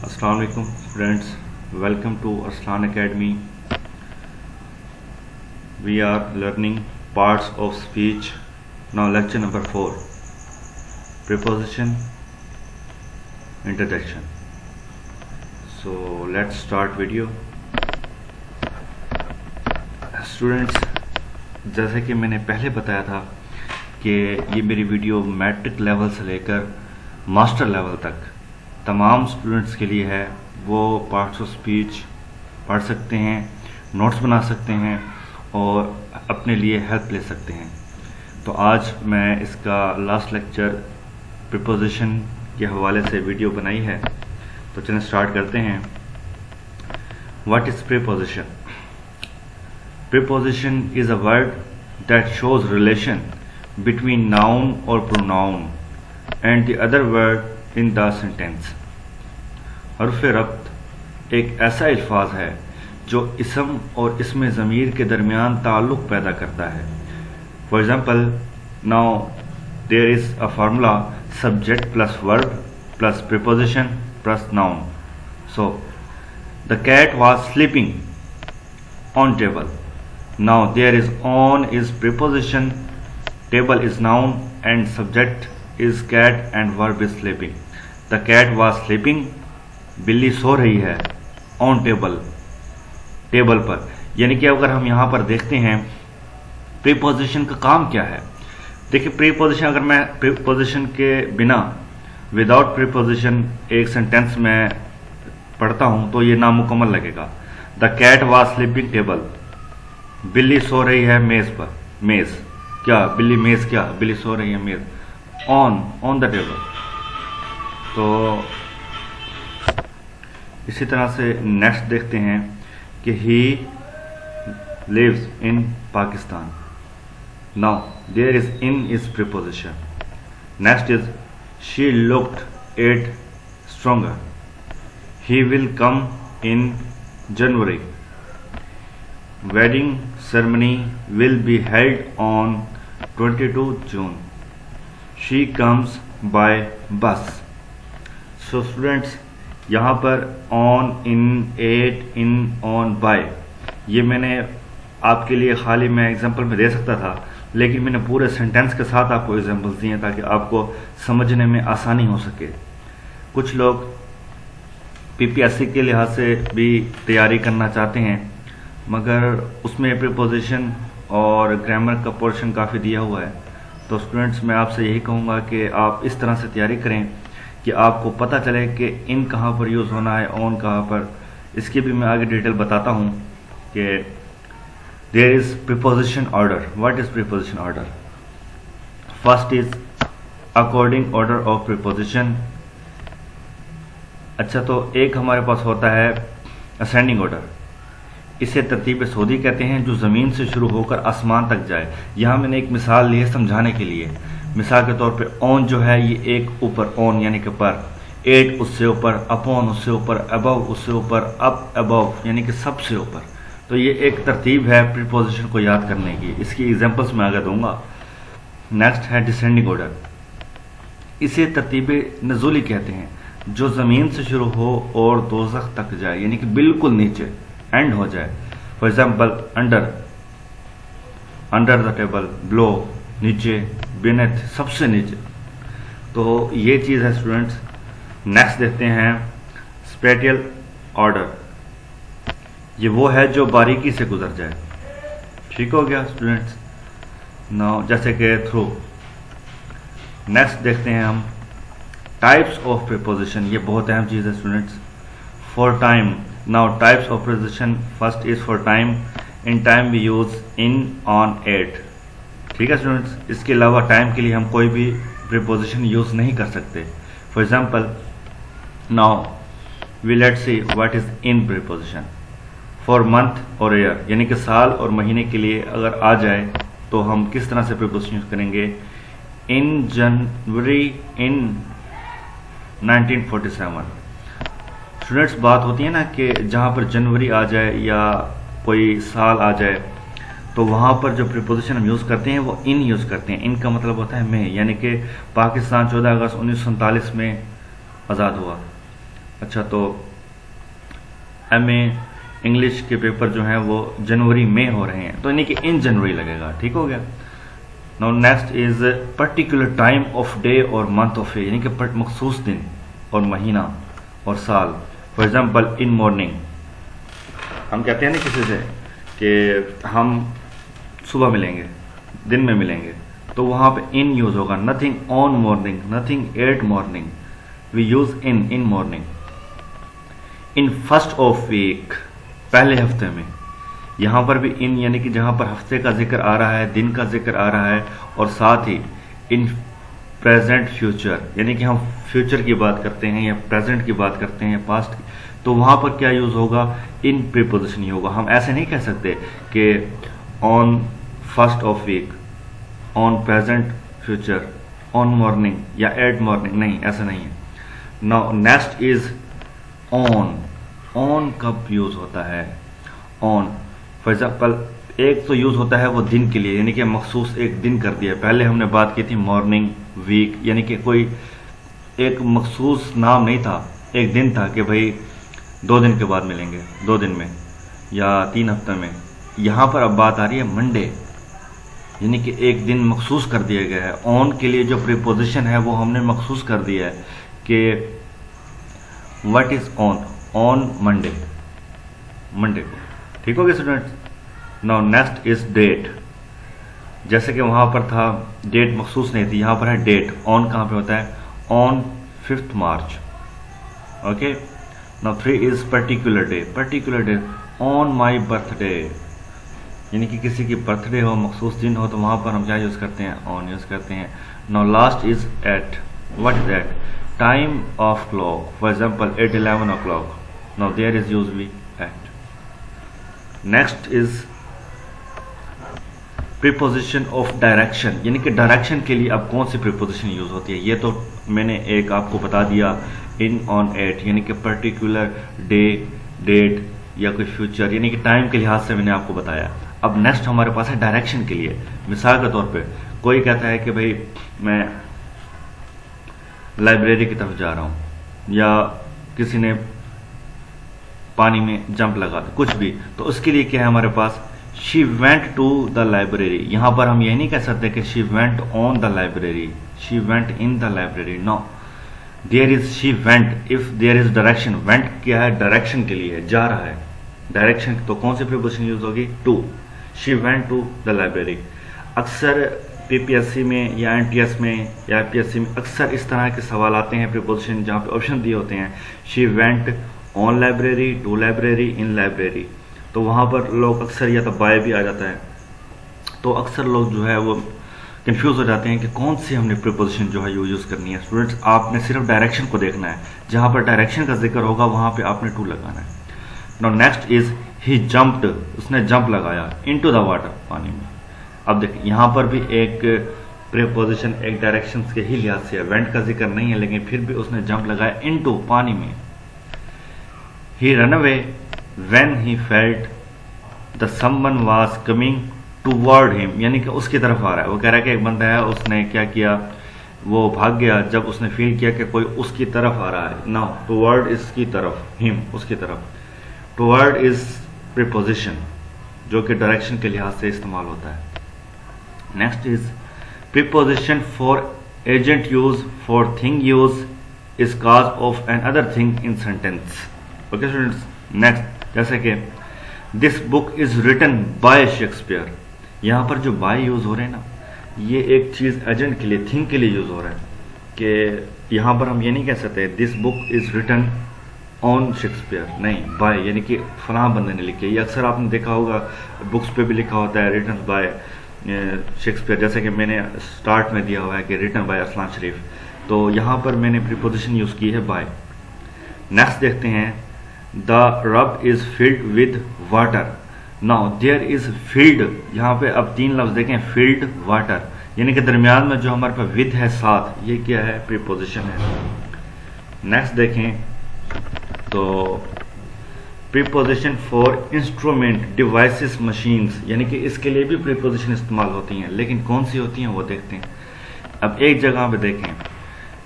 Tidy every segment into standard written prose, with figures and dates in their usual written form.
Assalamu alaikum friends, welcome to Aslan Academy. We are learning parts of speech. Now lecture number 4, preposition interjection. So let's start video. Students, जैसे कि मैंने पहले बताया था कि ये मेरी वीडियो मैट्रिक लेवल से लेकर मास्टर लेवल तक तमाम स्टूडेंट्स के लिए है। वो पार्ट्स ऑफ स्पीच पढ़ सकते हैं, नोट्स बना सकते हैं और अपने लिए हेल्प ले सकते हैं। तो आज मैं इसका लास्ट लेक्चर प्रीपोजिशन के हवाले से वीडियो बनाई है। तो चलिए स्टार्ट करते हैं। What is preposition? Preposition is a word that shows relation between noun or pronoun and the other word in the sentence. हर्फ रब्त एक ऐसा अल्फाज है जो इसम और इसमें ज़मीर के दरमियान ताल्लुक़ पैदा करता है। For example, now there is a formula subject plus verb plus preposition plus noun. So the cat was sleeping on table. Now there is on is preposition, table is noun and subject is cat and verb is sleeping. The cat was sleeping, बिल्ली सो रही है on table, table पर। यानी कि अगर हम यहाँ पर देखते हैं प्रीपोजिशन का काम क्या है। देखिए, प्रीपोजिशन अगर मैं प्रीपोजिशन के बिना विदाउट प्रीपोजिशन एक सेंटेंस में पढ़ता हूँ तो ये नामुकम्मल लगेगा। The cat was sleeping table, बिल्ली सो रही है मेज पर। मेज क्या? बिल्ली मेज क्या? बिल्ली सो रही है मेज। On the table. तो इसी तरह से नेक्स्ट देखते हैं कि he lives in Pakistan. Now there is in is preposition. Next is she looked at stronger. He will come in January. Wedding ceremony will be held on 22 June. She comes by bus. So students, यहाँ पर on, in, at, in, on, by ये मैंने आपके लिए खाली मैं example में दे सकता था, लेकिन मैंने पूरे सेंटेंस के साथ आपको एग्जांपल्स दिए ताकि आपको समझने में आसानी हो सके। कुछ लोग पीपीएससी के लिहाज से भी तैयारी करना चाहते हैं, मगर उसमें प्रीपोजिशन और ग्रामर का पोर्शन काफ़ी दिया हुआ है। तो स्टूडेंट्स, मैं आपसे यही कहूँगा कि आप इस तरह से तैयारी करें कि आपको पता चले कि इन कहाँ पर यूज़ होना है, ऑन कहाँ पर। इसकी भी मैं आगे डिटेल बताता हूँ कि there is preposition order. What is preposition order? First is according order of preposition. अच्छा, तो एक हमारे पास होता है असेंडिंग ऑर्डर। इसे तरतीब सऊदी कहते हैं, जो ज़मीन से शुरू होकर आसमान तक जाए। यहाँ मैंने एक मिसाल ली है समझाने के लिए। मिसाल के तौर पे ऑन जो है ये एक ऊपर, ऑन यानी कि पर, एट उससे ऊपर, अपॉन उससे ऊपर, अबव उससे ऊपर, अप अबव यानी कि सबसे ऊपर। तो ये एक तरतीब है प्रीपोजिशन को याद करने की। इसकी एग्जांपल्स मैं आगे दूंगा। नेक्स्ट है डिसेंडिंग ऑर्डर। इसे तरतीब नज़ूली कहते हैं, जो ज़मीन से शुरू हो और दोज़ख तक जाए, यानी कि बिल्कुल नीचे एंड हो जाए। For example, under the table, blow नीचे, बिनेथ सबसे नीचे। तो ये चीज़ है स्टूडेंट्स। नेक्स्ट देखते हैं स्पेटियल ऑर्डर। ये वो है जो बारीकी से गुजर जाए। ठीक हो गया स्टूडेंट्स। नाउ जैसे कि थ्रू। नेक्स्ट देखते हैं हम टाइप्स ऑफ प्रीपोजिशन। ये बहुत अहम चीज़ है students. For time. Now types of preposition, first is for time. In time we use in, on, at. ठीक है स्टूडेंट्स। इसके अलावा टाइम के लिए हम कोई भी प्रीपोजिशन यूज़ नहीं कर सकते। For example, now we let's see what is in preposition. For month और ईयर यानी कि साल और महीने के लिए अगर आ जाए तो हम किस तरह से प्रीपोजिशन यूज करेंगे? इन जनवरी इन 1947। स्टूडेंट्स, बात होती है ना कि जहाँ पर जनवरी आ जाए या कोई साल आ जाए तो वहाँ पर जो प्रीपोजिशन हम यूज़ करते हैं वो इन यूज़ करते हैं। इन का मतलब होता है में, यानी कि पाकिस्तान 14 अगस्त 1947 में आज़ाद हुआ। अच्छा, तो MA इंग्लिश के पेपर जो हैं वो जनवरी में हो रहे हैं, तो यानी कि इन जनवरी लगेगा। ठीक हो गया। Now next is particular time of day और मंथ ऑफ यानी कि मखसूस दिन और महीना और साल। फॉर एग्जाम्पल इन मॉर्निंग, हम कहते हैं ना किसी से कि हम सुबह मिलेंगे, दिन में मिलेंगे, तो वहाँ पे इन यूज होगा। Nothing on morning, nothing at morning, we use in morning. In first of week, पहले हफ्ते में, यहाँ पर भी इन यानी कि जहाँ पर हफ्ते का जिक्र आ रहा है, दिन का जिक्र आ रहा है, और साथ ही इन प्रेजेंट फ्यूचर यानी कि हम फ्यूचर की बात करते हैं या प्रेजेंट की बात करते हैं, पास्ट की, तो वहाँ पर क्या यूज होगा? इन प्रीपोजिशन ही होगा। हम ऐसे नहीं कह सकते कि on first of week, on present future, on morning या एट मॉर्निंग, नहीं, ऐसा नहीं है। Now next is on. On कब यूज होता है? ऑन फॉर एग्जाम्पल एक तो यूज होता है वो दिन के लिए, यानी कि मखसूस एक दिन कर दिया। पहले हमने बात की थी मॉर्निंग, वीक, यानी कि कोई एक मखसूस नाम नहीं था, एक दिन था कि भाई 2 दिन के बाद मिलेंगे, 2 दिन में या 3 हफ्ते में। यहाँ पर अब बात आ रही है मंडे, यानी कि एक दिन मखसूस कर दिया गया है। ऑन के लिए जो प्रीपोजिशन है वो हमने मखसूस कर दिया है कि what is on Monday, Monday को। ठीक हो गया students. Now next is date. जैसे कि वहां पर था डेट मखसूस नहीं थी, यहां पर है डेट। ऑन कहां पे होता है? On 5 March. Okay. Now 3 is particular day. Particular day on my birthday, यानी कि किसी की बर्थडे हो, मखसूस दिन हो, तो वहां पर हम क्या यूज करते हैं? ऑन यूज करते हैं। Now last is at. What is at? Time of clock. For example 8-11 o'clock. Now there is use be at. Next is preposition of direction, यानी कि डायरेक्शन के लिए अब कौन सी प्रीपोजिशन यूज होती है? ये तो मैंने एक आपको बता दिया, इन, ऑन, एट, यानी कि पर्टिकुलर डे, डेट या कोई फ्यूचर, यानी कि टाइम के लिहाज से मैंने आपको बताया। अब नेक्स्ट हमारे पास है डायरेक्शन के लिए। मिसाल के तौर पे कोई कहता है कि भाई मैं लाइब्रेरी की तरफ जा रहा हूं, या किसी ने पानी में जंप लगा दिया, कुछ भी, तो उसके लिए क्या है हमारे पास? She went to the library. यहां पर हम यह नहीं कह सकते कि she went on the library, she went in the library. No, there is she went. If there is direction, went क्या है? डायरेक्शन के लिए, जा रहा है, डायरेक्शन, तो कौन सी प्रीपोजिशन यूज होगी? To. She went to the library. अक्सर PPSC में या NTS में या IPSC में अक्सर इस तरह के सवाल आते हैं प्रीपोजिशन जहाँ पे ऑप्शन दिए होते हैं, she went on library, to library, in library, तो वहाँ पर लोग अक्सर या तो बाय भी आ जाता है, तो अक्सर लोग जो है वो कंफ्यूज हो जाते हैं कि कौन सी हमने प्रीपोजिशन जो है यूज करनी है। स्टूडेंट्स, आपने सिर्फ डायरेक्शन को देखना है, जहाँ पर डायरेक्शन का जिक्र होगा वहाँ पे आपने टू लगाना है। Now next is he jumped, उसने जंप लगाया, इनटू द वाटर, पानी में। अब देखिए यहाँ पर भी एक प्रीपोजिशन एक डायरेक्शन के ही लिहाज से है, वेंट का जिक्र नहीं है, लेकिन फिर भी उसने जंप लगाया इनटू, पानी में। He run away when he felt the someone was coming toward him, यानी कि उसकी तरफ आ रहा है। वो कह रहा है कि एक बंदा है, उसने क्या किया? वो भाग गया जब उसने फील किया कि कोई उसकी तरफ आ रहा है। नाउ टूवर्ड इसकी तरफ, हिम उसकी तरफ। टूवर्ड इज प्रीपोजिशन जो कि डायरेक्शन के लिहाज से इस्तेमाल होता है। Next is preposition for agent use for thing use is cause of an other thing in sentence. Okay students, next जैसे कि this book is written by Shakespeare, यहाँ पर जो बाय यूज हो रहे हैं ना, ये एक चीज एजेंट के लिए, थिंग के लिए यूज हो रहा है, कि यहाँ पर हम ये नहीं कह सकते this book is written on Shakespeare, नहीं, बाय, यानी कि फलां बंदे ने लिखी है। ये अक्सर आपने देखा होगा बुक्स पे भी लिखा होता है रिटन बाय शेक्सपियर, जैसे कि मैंने स्टार्ट में दिया हुआ है कि रिटन बाय अरसलान शरीफ, तो यहाँ पर मैंने प्रीपोजिशन यूज की है बाय। नेक्स्ट देखते हैं, the rub is filled with water. Now there is field, यहाँ पे अब 3 लफ्ज देखें, फील्ड, वाटर, यानी कि दरमियान में जो हमारे पास विद है साथ, ये क्या है? प्रीपोजिशन है। नेक्स्ट देखें तो preposition for instrument, devices, machines, यानी कि इसके लिए भी प्रीपोजिशन इस्तेमाल होती हैं, लेकिन कौन सी होती हैं वो देखते हैं। अब एक जगह पे देखें,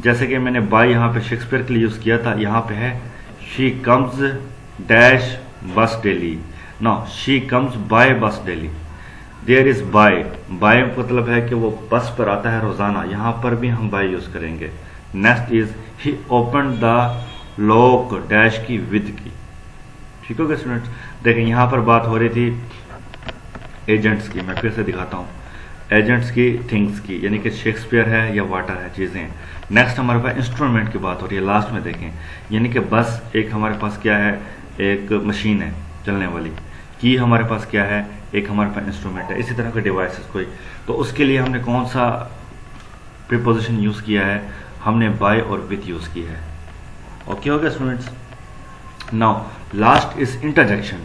जैसे कि मैंने बाय यहाँ पे शेक्सपियर के लिए यूज किया था, यहाँ पे है she comes dash bus daily. No, she comes by bus daily. There is by, by मतलब है कि वो बस पर आता है रोजाना, यहां पर भी हम बाय यूज करेंगे। Next is he open the lock dash की विद की। ठीक हो गया स्टूडेंट्स। देखें यहां पर बात हो रही थी एजेंट्स की, मैं फिर से दिखाता हूं, एजेंट्स की, थिंग्स की, यानी कि शेक्सपियर है या वाटर है, चीजें। नेक्स्ट हमारे पास इंस्ट्रूमेंट की बात हो रही है, लास्ट में देखें, यानी कि बस एक हमारे पास क्या है, एक मशीन है चलने वाली, की हमारे पास क्या है, एक हमारे पास इंस्ट्रूमेंट है, इसी तरह के डिवाइसेस कोई। तो उसके लिए हमने कौन सा प्रीपोजिशन यूज किया है, हमने बाय और विथ यूज किया है। ओके हो गया students. Now last is interjection.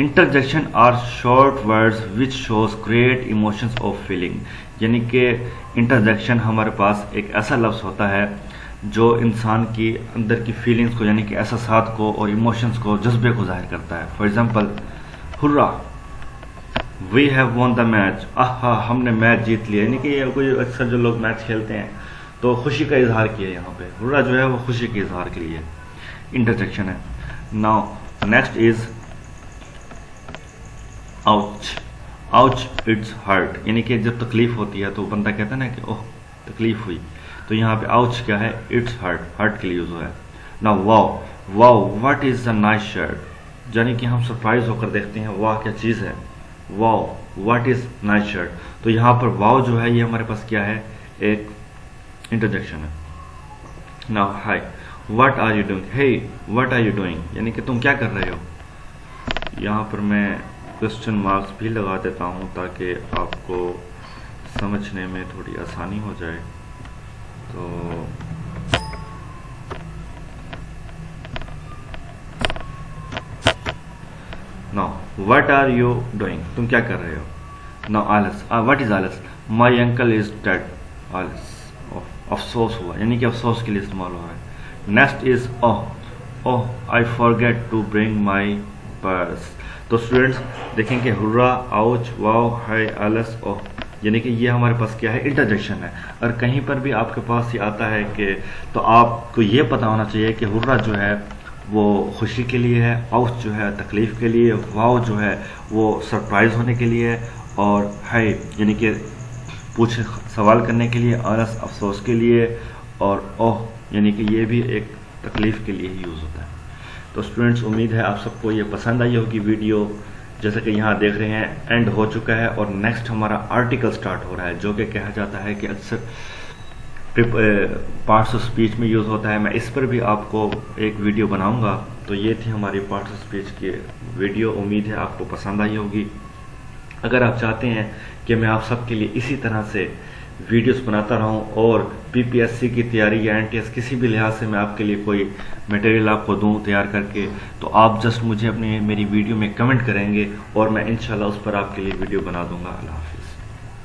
Interjection are short words which shows great emotions of feeling, यानी कि इंटरजेक्शन हमारे पास एक ऐसा लफ्ज होता है जो इंसान की अंदर की फीलिंग्स को, यानी कि एहसासात को और इमोशंस को, जज्बे को जाहिर करता है। For example, hurrah, we have won the match, aha हमने मैच जीत लिया, यानी कि ये कोई अक्सर जो लोग मैच खेलते हैं तो खुशी का इजहार किया, यहाँ पे हुर्रा जो है वो खुशी के इजहार के लिए इंटरजेक्शन है। Now next is ouch. Ouch it's hurt, यानी कि जब तकलीफ होती है तो बंदा कहता है ना कि ओह तकलीफ हुई, तो यहाँ पे आउच क्या है, इट्स हर्ट, हर्ट के लिए यूज हुआ है। Now wow, wow what is a nice shirt, यानी कि हम सरप्राइज होकर देखते हैं वाह क्या चीज है, wow what is nice shirt, तो यहाँ पर वाओ जो है ये हमारे पास क्या है, एक इंटरजेक्शन है। Now hi, what are you doing, hey what are you doing, यानी कि तुम क्या कर रहे हो। यहाँ पर मैं क्वेश्चन मार्क्स भी लगा देता हूँ ताकि आपको समझने में थोड़ी आसानी हो जाए। तो now what are you doing, तुम क्या कर रहे हो। नाउ आलस, व्हाट इज आलस, माई अंकल इज डेड, आलस अफसोस हुआ, यानी कि अफसोस के लिए इस्तेमाल हो रहा है। Next is oh, oh I forget to bring my purse. तो स्टूडेंट्स देखें कि हुर्रा, आउच, वाओ, हाय, आलस, ओह, यानी कि ये हमारे पास क्या है, इंटरजेक्शन है। और कहीं पर भी आपके पास ये आता है कि, तो आपको ये पता होना चाहिए कि हुर्रा जो है वो खुशी के लिए है, आउच जो है तकलीफ के लिए, वाओ जो है वो सरप्राइज होने के लिए है, और हाय यानी कि पूछ सवाल करने के लिए, आलस अफसोस के लिए, और ओह यानी कि ये भी एक तकलीफ के लिए ही यूज़ होता है। तो स्टूडेंट्स उम्मीद है आप सबको ये पसंद आई होगी वीडियो। जैसे कि यहाँ देख रहे हैं एंड हो चुका है और नेक्स्ट हमारा आर्टिकल स्टार्ट हो रहा है, जो कि कहा जाता है कि अक्सर पार्ट्स ऑफ स्पीच में यूज़ होता है। मैं इस पर भी आपको एक वीडियो बनाऊंगा। तो ये थी हमारी पार्ट्स ऑफ स्पीच की वीडियो, उम्मीद है आपको पसंद आई होगी। अगर आप चाहते हैं कि मैं आप सबके लिए इसी तरह से वीडियोस बनाता रहूं और पीपीएससी की तैयारी या एनटीएस किसी भी लिहाज से मैं आपके लिए कोई मटेरियल आपको दूं तैयार करके, तो आप जस्ट मुझे अपनी मेरी वीडियो में कमेंट करेंगे और मैं इंशाल्लाह उस पर आपके लिए वीडियो बना दूंगा। अल्लाह हाफ़िज़।